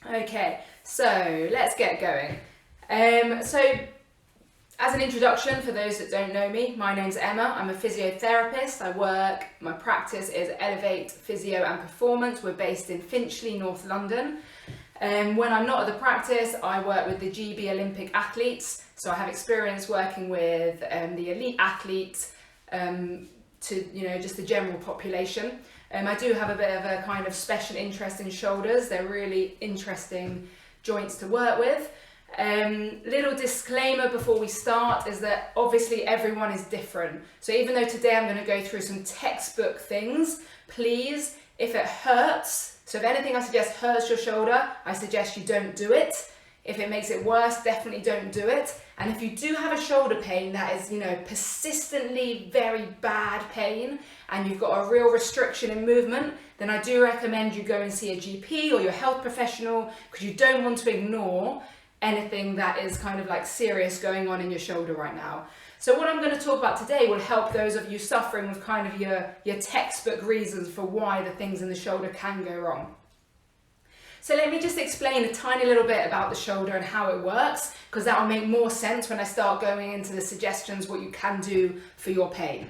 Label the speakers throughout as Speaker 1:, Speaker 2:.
Speaker 1: Okay, so let's get going. So as an introduction, for those that don't know me, my name's Emma. I'm a physiotherapist. My practice is Elevate Physio and Performance. We're based in Finchley, North London. When I'm not at the practice, I work with the GB Olympic athletes. So I have experience working with the elite athletes to, just the general population. I do have a bit of a kind of special interest in shoulders. They're really interesting joints to work with. Little disclaimer before we start is that obviously everyone is different. So even though today I'm going to go through some textbook things, please, if it hurts, so if anything I suggest hurts your shoulder, I suggest you don't do it. If it makes it worse, definitely don't do it. And if you do have a shoulder pain that is, persistently very bad pain, and you've got a real restriction in movement, then I do recommend you go and see a GP or your health professional, because you don't want to ignore anything that is kind of like serious going on in your shoulder right now. So what I'm going to talk about today will help those of you suffering with kind of your textbook reasons for why the things in the shoulder can go wrong. So let me just explain a tiny little bit about the shoulder and how it works, because that will make more sense when I start going into the suggestions what you can do for your pain.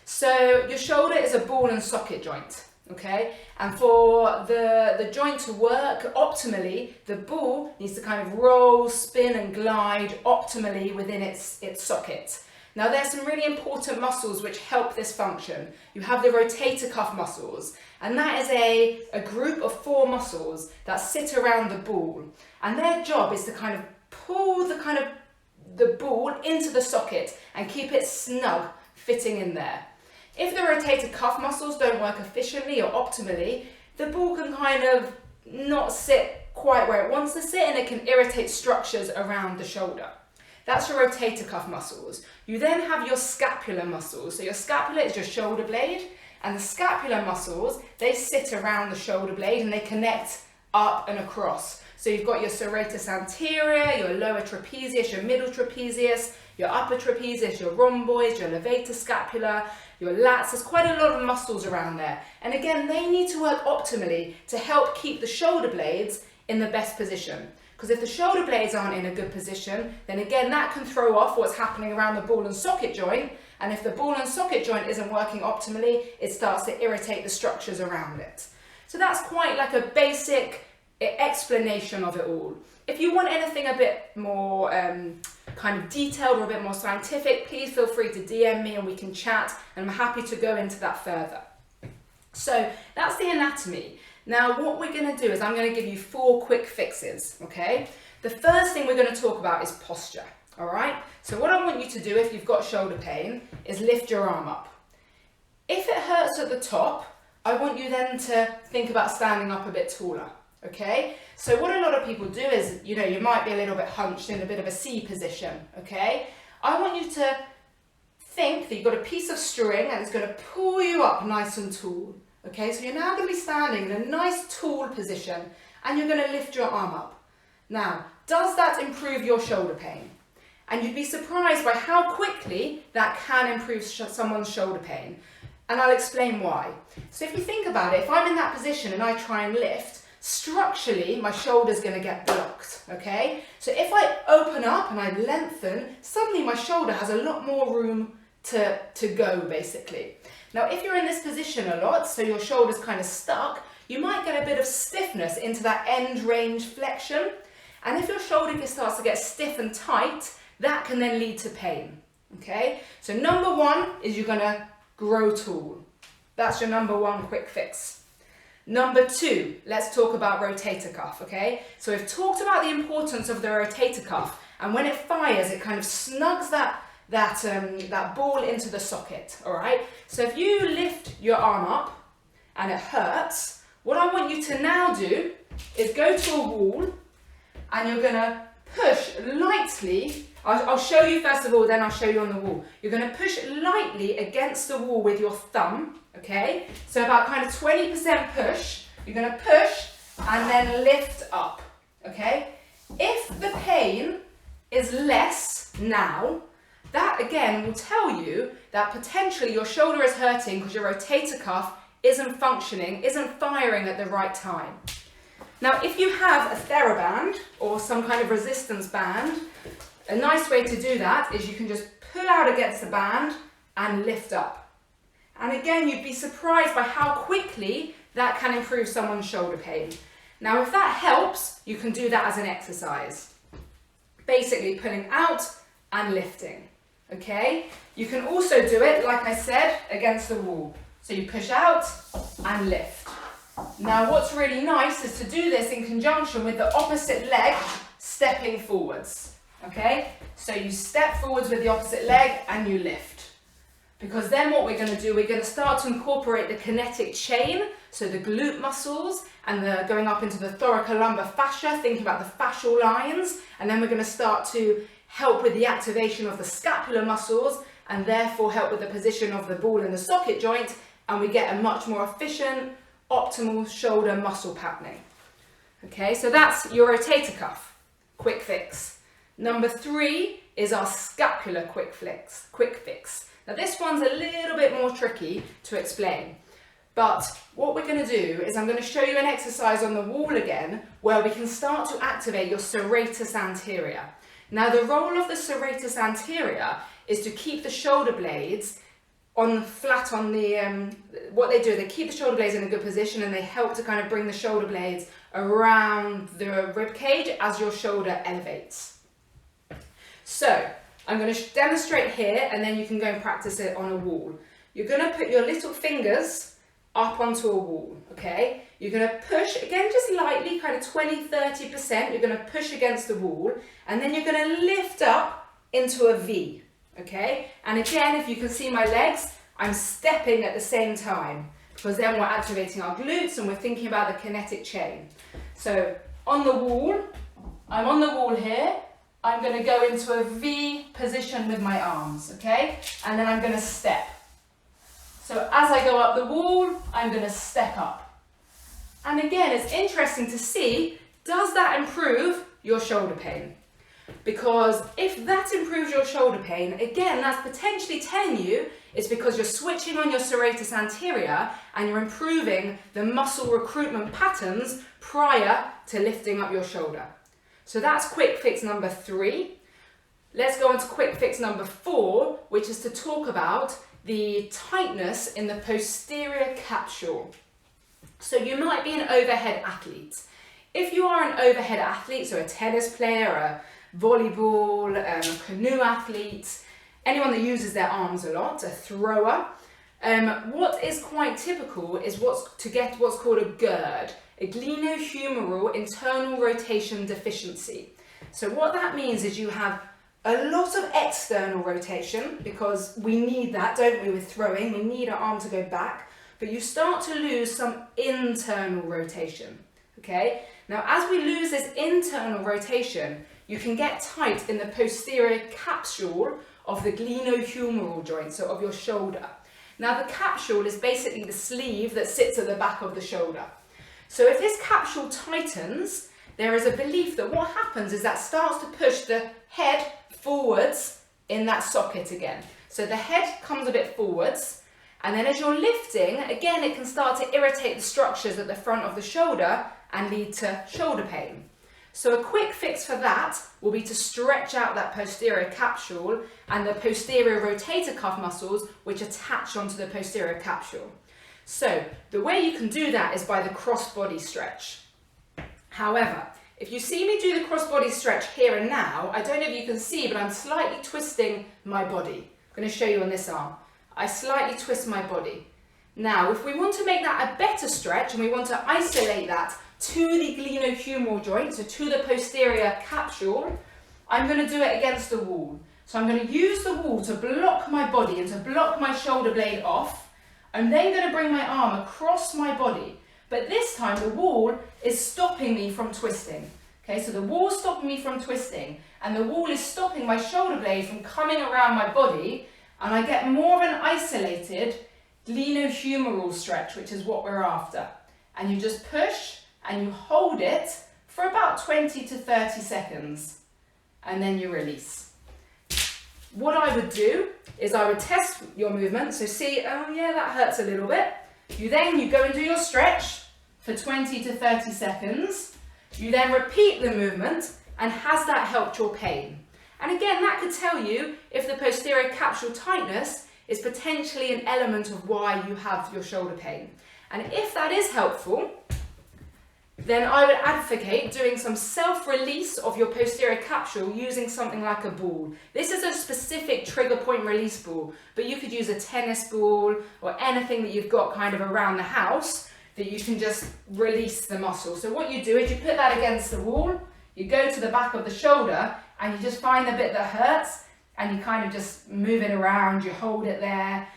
Speaker 1: So your shoulder is a ball and socket joint, okay? And for the joint to work optimally, the ball needs to kind of roll, spin and glide optimally within its socket. Now there's some really important muscles which help this function. You have the rotator cuff muscles, and that is a group of 4 muscles that sit around the ball, and their job is to kind of pull the ball into the socket and keep it snug fitting in there. If the rotator cuff muscles don't work efficiently or optimally, the ball can kind of not sit quite where it wants to sit, and it can irritate structures around the shoulder. That's your rotator cuff muscles. You then have your scapular muscles. So your scapula is your shoulder blade, and the scapular muscles, they sit around the shoulder blade and they connect up and across. So you've got your serratus anterior, your lower trapezius, your middle trapezius, your upper trapezius, your rhomboids, your levator scapula, your lats. There's quite a lot of muscles around there. And again, they need to work optimally to help keep the shoulder blades in the best position. Because if the shoulder blades aren't in a good position, then again, that can throw off what's happening around the ball and socket joint. And if the ball and socket joint isn't working optimally, it starts to irritate the structures around it. So that's quite like a basic explanation of it all. If you want anything a bit more kind of detailed or a bit more scientific, please feel free to DM me and we can chat, and I'm happy to go into that further. So that's the anatomy. Now what we're going to do is I'm going to give you 4 quick fixes, okay? The first thing we're going to talk about is posture, all right? So what I want you to do if you've got shoulder pain is lift your arm up. If it hurts at the top, I want you then to think about standing up a bit taller, okay? So what a lot of people do is, you might be a little bit hunched in a bit of a C position, okay? I want you to think that you've got a piece of string and it's going to pull you up nice and tall. Okay, so you're now going to be standing in a nice tall position and you're going to lift your arm up. Now, does that improve your shoulder pain? And you'd be surprised by how quickly that can improve someone's shoulder pain. And I'll explain why. So if you think about it, if I'm in that position and I try and lift, structurally my shoulder's going to get blocked, okay? So if I open up and I lengthen, suddenly my shoulder has a lot more room to go, basically. Now, if you're in this position a lot, so your shoulder's kind of stuck, you might get a bit of stiffness into that end range flexion. And if your shoulder starts to get stiff and tight, that can then lead to pain, okay? So number 1 is you're gonna grow tall. That's your number 1 quick fix. Number 2, let's talk about rotator cuff, okay? So we've talked about the importance of the rotator cuff, and when it fires, it kind of snugs that ball into the socket, all right? So if you lift your arm up and it hurts, what I want you to now do is go to a wall and you're gonna push lightly. I'll show you first of all, then I'll show you on the wall. You're gonna push lightly against the wall with your thumb, okay? So about kind of 20% push. You're gonna push and then lift up, okay? If the pain is less now, that again will tell you that potentially your shoulder is hurting because your rotator cuff isn't functioning, isn't firing at the right time. Now, if you have a TheraBand or some kind of resistance band, a nice way to do that is you can just pull out against the band and lift up. And again, you'd be surprised by how quickly that can improve someone's shoulder pain. Now, if that helps, you can do that as an exercise. Basically pulling out and lifting, okay? You can also do it, like I said, against the wall. So you push out and lift. Now, what's really nice is to do this in conjunction with the opposite leg stepping forwards, okay? So you step forwards with the opposite leg and you lift. Because then what we're going to do, we're going to start to incorporate the kinetic chain, so the glute muscles and the going up into the thoracolumbar fascia, thinking about the fascial lines, and then we're going to start to help with the activation of the scapular muscles and therefore help with the position of the ball in the socket joint, and we get a much more efficient, optimal shoulder muscle patterning. Okay, so that's your rotator cuff, quick fix. Number 3 is our scapular quick fix. Now this one's a little bit more tricky to explain, but what we're going to do is I'm going to show you an exercise on the wall again where we can start to activate your serratus anterior. Now the role of the serratus anterior is to keep the shoulder blades flat on the, what they do, they keep the shoulder blades in a good position and they help to kind of bring the shoulder blades around the rib cage as your shoulder elevates. So I'm going to demonstrate here and then you can go and practice it on a wall. You're going to put your little fingers up onto a wall, okay? You're going to push, again just lightly, kind of 20-30%, you're going to push against the wall and then you're going to lift up into a V, okay? And again, if you can see my legs, I'm stepping at the same time because then we're activating our glutes and we're thinking about the kinetic chain. So on the wall, I'm on the wall here, I'm going to go into a V position with my arms, okay? And then I'm going to step. So as I go up the wall, I'm going to step up. And again, it's interesting to see, does that improve your shoulder pain? Because if that improves your shoulder pain, again, that's potentially telling you it's because you're switching on your serratus anterior and you're improving the muscle recruitment patterns prior to lifting up your shoulder. So that's quick fix number 3. Let's go on to quick fix number 4, which is to talk about the tightness in the posterior capsule. So you might be an overhead athlete. If you are an overhead athlete, so a tennis player, a volleyball, a canoe athlete, anyone that uses their arms a lot, a thrower, what is quite typical is to get what's called a GERD, a glenohumeral internal rotation deficiency. So what that means is you have a lot of external rotation, because we need that, don't we, with throwing, we need our arm to go back, but you start to lose some internal rotation, okay? Now, as we lose this internal rotation, you can get tight in the posterior capsule of the glenohumeral joint, so of your shoulder. Now, the capsule is basically the sleeve that sits at the back of the shoulder. So if this capsule tightens, there is a belief that what happens is that starts to push the head forwards in that socket again. So the head comes a bit forwards, and then as you're lifting, again, it can start to irritate the structures at the front of the shoulder and lead to shoulder pain. So a quick fix for that will be to stretch out that posterior capsule and the posterior rotator cuff muscles which attach onto the posterior capsule. So the way you can do that is by the cross-body stretch. However, if you see me do the cross-body stretch here and now, I don't know if you can see, but I'm slightly twisting my body. I'm going to show you on this arm. I slightly twist my body. Now, if we want to make that a better stretch and we want to isolate that to the glenohumeral joint, so to the posterior capsule, I'm going to do it against the wall. So I'm going to use the wall to block my body and to block my shoulder blade off. I'm then going to bring my arm across my body. But this time the wall is stopping me from twisting. Okay, so the wall is stopping me from twisting, and the wall is stopping my shoulder blade from coming around my body, and I get more of an isolated glenohumeral stretch, which is what we're after. And you just push and you hold it for about 20 to 30 seconds, and then you release. What I would do is I would test your movement, so see, oh yeah, that hurts a little bit. You go and do your stretch for 20 to 30 seconds, You then repeat the movement, and has that helped your pain? And again, that could tell you if the posterior capsule tightness is potentially an element of why you have your shoulder pain. And if that is helpful, then I would advocate doing some self-release of your posterior capsule using something like a ball. This is a specific trigger point release ball, but you could use a tennis ball or anything that you've got kind of around the house that you can just release the muscle. So what you do is you put that against the wall, you go to the back of the shoulder and you just find the bit that hurts and you kind of just move it around, you hold it there,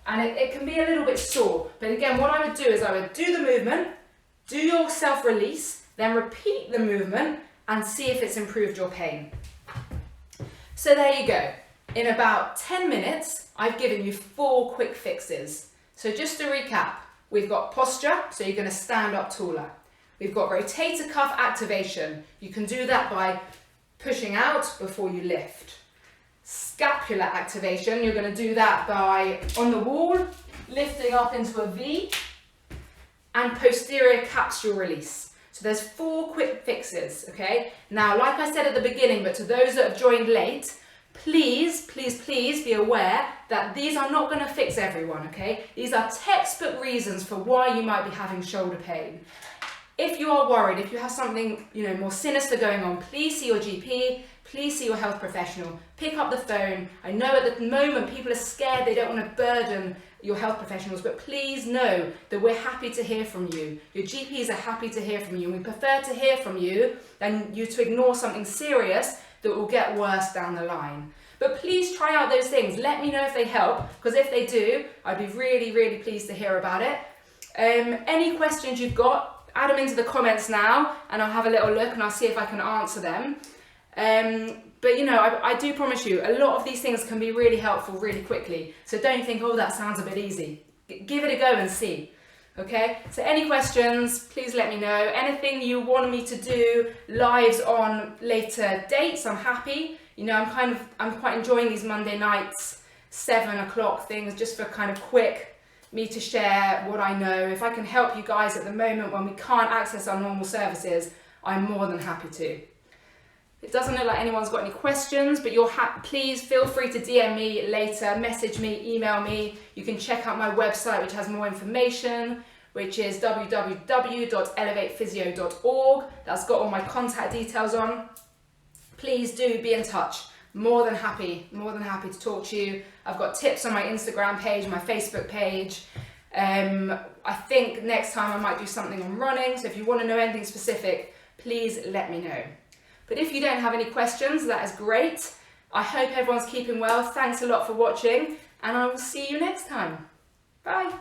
Speaker 1: and it can be a little bit sore. But again, what I would do is I would do the movement, do your self-release, then repeat the movement and see if it's improved your pain. So there you go. In about 10 minutes, I've given you 4 quick fixes. So just to recap, we've got posture, so you're going to stand up taller. We've got rotator cuff activation. You can do that by pushing out before you lift. Scapular activation, you're going to do that by, on the wall, lifting up into a V, and posterior capsule release. So there's 4 quick fixes, okay? Now, like I said at the beginning, but to those that have joined late, please, please, please be aware that these are not going to fix everyone, okay? These are textbook reasons for why you might be having shoulder pain. If you are worried, if you have something, more sinister going on, please see your GP, please see your health professional. Pick up the phone. I know at the moment people are scared, they don't want to burden your health professionals, but please know that we're happy to hear from you. Your GPs are happy to hear from you, and we prefer to hear from you than you to ignore something serious that will get worse down the line. But please try out those things. Let me know if they help, because if they do, I'd be really, really pleased to hear about it. Any questions you've got, add them into the comments now, and I'll have a little look and I'll see if I can answer them. But I do promise you, a lot of these things can be really helpful really quickly. So don't think, oh, that sounds a bit easy. Give it a go and see. Okay, so any questions, please let me know. Anything you want me to do lives on later dates, I'm happy. I'm quite enjoying these Monday nights, 7 o'clock things, just for kind of quick, me to share what I know. If I can help you guys at the moment when we can't access our normal services, I'm more than happy to. It doesn't look like anyone's got any questions, but please feel free to DM me later, message me, email me. You can check out my website, which has more information, which is www.elevatephysio.org. That's got all my contact details on. Please do be in touch. More than happy to talk to you. I've got tips on my Instagram page, my Facebook page. I think next time I might do something on running, so if you want to know anything specific, please let me know. But if you don't have any questions, that is great. I hope everyone's keeping well. Thanks a lot for watching, and I will see you next time. Bye.